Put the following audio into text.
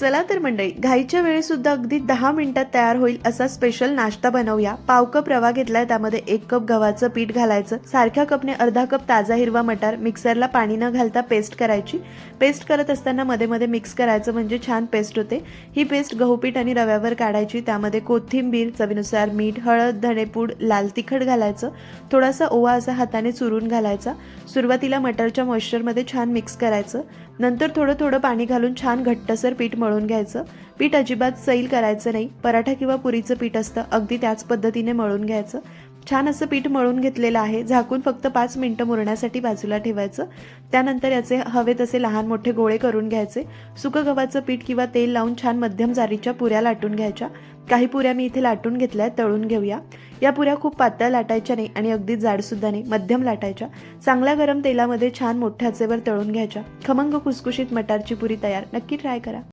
चला तर मंडळी, घाईच्या वेळी सुद्धा अगदी 10 मिनिटात तयार होईल असा स्पेशल नाश्ता बनवूया। पाव कप रवा घेतलाय, त्यामध्ये 1 कप गव्हाचं पीठ घालायचं, सारख्या कपने अर्धा कप ताजा हिरवा मटार मिक्सरला पाणी न घालता पेस्ट करायची। पेस्ट करत असताना मध्ये मध्ये मिक्स करायचं म्हणजे छान पेस्ट होते। ही पेस्ट गहू पीठ आणि रव्यावर काढायची, त्यामध्ये कोथिंबीर, चवीनुसार मीठ, हळद, धनेपूड, लाल तिखट घालायचं, थोडासा ओवा असा हाताने चुरून घालायचा। सुरुवातीला मटारच्या मॉइश्चरमध्ये छान मिक्स करायचं, नंतर थोडं थोडं पाणी घालून छान घट्टसर पीठ मळून घ्यायचं। पीठ अजिबात सैल करायचं नाही, पराठा किंवा पुरीचं पीठ असतं अगदी त्याच पद्धतीने मळून घ्यायचं। छान असं पीठ मळून घेतलेलं आहे, झाकून फक्त 5 मिनिटं मुरण्यासाठी बाजूला ठेवायचं। त्यानंतर याचे हवे तसे लहान मोठे गोळे करून घ्यायचे। सुकं गव्हाचं पीठ किंवा तेल लावून छान मध्यम जारीच्या पुऱ्या लाटून घ्यायच्या। काही पुऱ्या मी इथे लाटून घेतल्या, तळून घेऊया। या पुऱ्या खूप पातळ लाटायच्या नाही आणि अगदी जाड सुद्धा नाही, मध्यम लाटायच्या। चांगल्या गरम तेलामध्ये छान मोठ्या आचेवर तळून घ्यायच्या। खमंग खुसखुशीत मटारची पुरी तयार, नक्की ट्राय करा।